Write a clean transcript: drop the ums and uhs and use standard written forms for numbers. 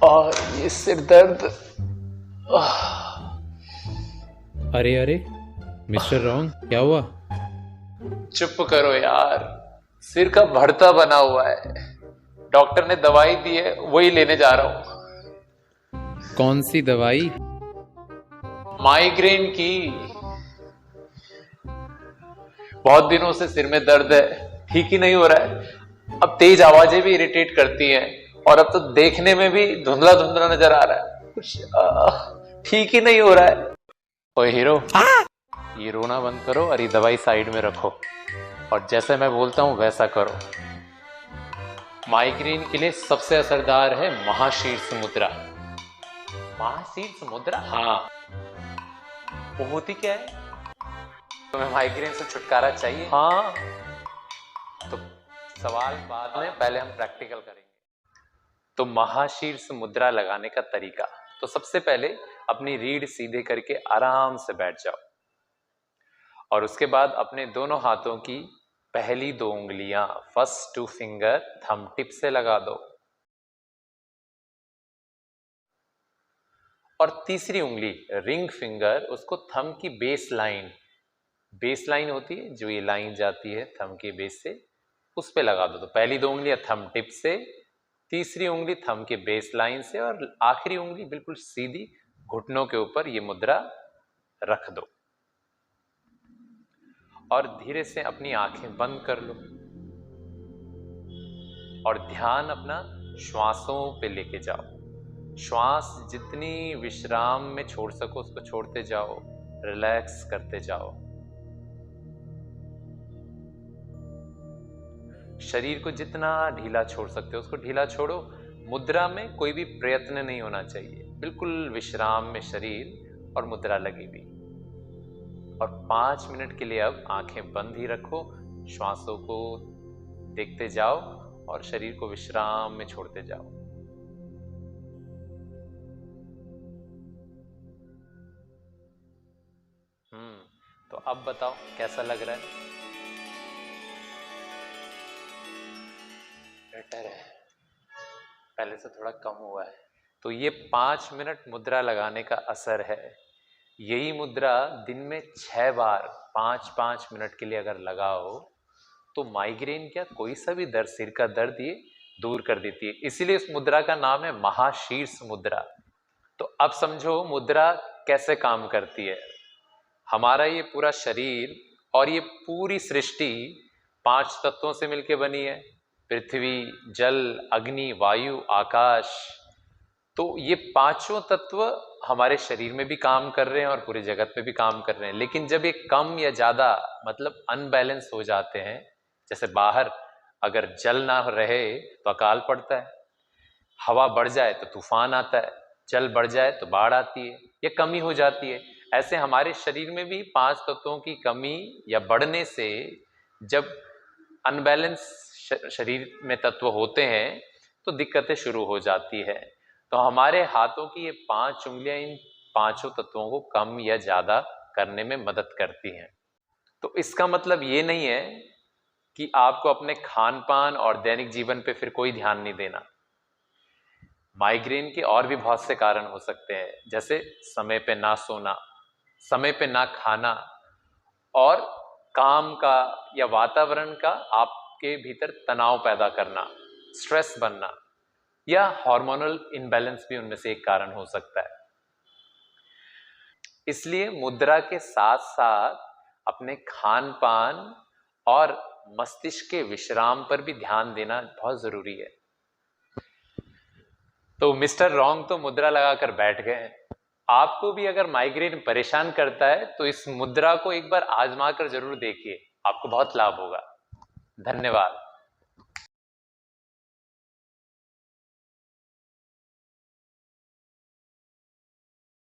और ये सिर दर्द। अरे अरे, मिस्टर रॉन्ग, क्या हुआ? चुप करो यार, सिर का भरता बना हुआ है। डॉक्टर ने दवाई दी है, वही लेने जा रहा हूं। कौन सी दवाई? माइग्रेन की। बहुत दिनों से सिर में दर्द है, ठीक ही नहीं हो रहा है। अब तेज आवाजें भी इरिटेट करती हैं, और अब तो देखने में भी धुंधला धुंधला नजर आ रहा है। कुछ ठीक ही नहीं हो रहा है। ओए हीरो, ये रोना बंद करो और ये दवाई साइड में रखो, और जैसे मैं बोलता हूं वैसा करो। माइग्रेन के लिए सबसे असरदार है महाशीर्ष मुद्रा। महाशीर्ष मुद्रा? हाँ। वो होती क्या है? तुम्हें माइग्रेन से छुटकारा चाहिए? हाँ। तो सवाल बाद में, पहले हम प्रैक्टिकल करेंगे। तो महाशीर्ष मुद्रा लगाने का तरीका, तो सबसे पहले अपनी रीढ़ सीधे करके आराम से बैठ जाओ, और उसके बाद अपने दोनों हाथों की पहली 2 उंगलियां, फर्स्ट 2 फिंगर थंब टिप से लगा दो, और तीसरी उंगली रिंग फिंगर उसको थंब की बेस लाइन होती है जो ये लाइन जाती है थंब के बेस से, उस पे लगा दो। तो पहली 2 उंगलियां थंब टिप से, तीसरी उंगली थंब के बेस लाइन से, और आखिरी उंगली बिल्कुल सीधी घुटनों के ऊपर ये मुद्रा रख दो, और धीरे से अपनी आंखें बंद कर लो, और ध्यान अपना श्वासों पे लेके जाओ। श्वास जितनी विश्राम में छोड़ सको उसको छोड़ते जाओ, रिलैक्स करते जाओ। शरीर को जितना ढीला छोड़ सकते हो उसको ढीला छोड़ो। मुद्रा में कोई भी प्रयत्न नहीं होना चाहिए, बिल्कुल विश्राम में शरीर और मुद्रा लगी हुई। और 5 मिनट के लिए अब आंखें बंद ही रखो, श्वासों को देखते जाओ और शरीर को विश्राम में छोड़ते जाओ। तो अब बताओ कैसा लग रहा है? बेटर है, पहले से थोड़ा कम हुआ है। तो ये 5 मिनट मुद्रा लगाने का असर है। यही मुद्रा दिन में 6 बार 5-5 मिनट के लिए अगर लगाओ तो माइग्रेन क्या, कोई सा भी दर्द, सिर का दर्द ये दूर कर देती है। इसीलिए इस मुद्रा का नाम है महाशीर्ष मुद्रा। तो अब समझो मुद्रा कैसे काम करती है। हमारा ये पूरा शरीर और ये पूरी सृष्टि 5 तत्वों से मिलकर बनी है: पृथ्वी, जल, अग्नि, वायु, आकाश। तो ये पांचों तत्व हमारे शरीर में भी काम कर रहे हैं और पूरे जगत में भी काम कर रहे हैं। लेकिन जब ये कम या ज्यादा, मतलब अनबैलेंस हो जाते हैं, जैसे बाहर अगर जल ना रहे तो अकाल पड़ता है, हवा बढ़ जाए तो तूफान आता है, जल बढ़ जाए तो बाढ़ आती है, ये कमी हो जाती है। ऐसे हमारे शरीर में भी 5 तत्वों की कमी या बढ़ने से जब अनबैलेंस शरीर में तत्व होते हैं तो दिक्कतें शुरू हो जाती है। तो हमारे हाथों की ये 5 उंगलियां इन पांचों तत्वों को कम या ज्यादा करने में मदद करती हैं। तो इसका मतलब ये नहीं है कि आपको अपने खान पान और दैनिक जीवन पे फिर कोई ध्यान नहीं देना। माइग्रेन के और भी बहुत से कारण हो सकते हैं, जैसे समय पे ना सोना, समय पे ना खाना, और काम का या वातावरण का आपके भीतर तनाव पैदा करना, स्ट्रेस बनना, या हार्मोनल इनबैलेंस भी उनमें से एक कारण हो सकता है। इसलिए मुद्रा के साथ साथ अपने खान पान और मस्तिष्क के विश्राम पर भी ध्यान देना बहुत जरूरी है। तो मिस्टर रॉन्ग तो मुद्रा लगाकर बैठ गए। आपको भी अगर माइग्रेन परेशान करता है तो इस मुद्रा को एक बार आजमा कर जरूर देखिए, आपको बहुत लाभ होगा। धन्यवाद।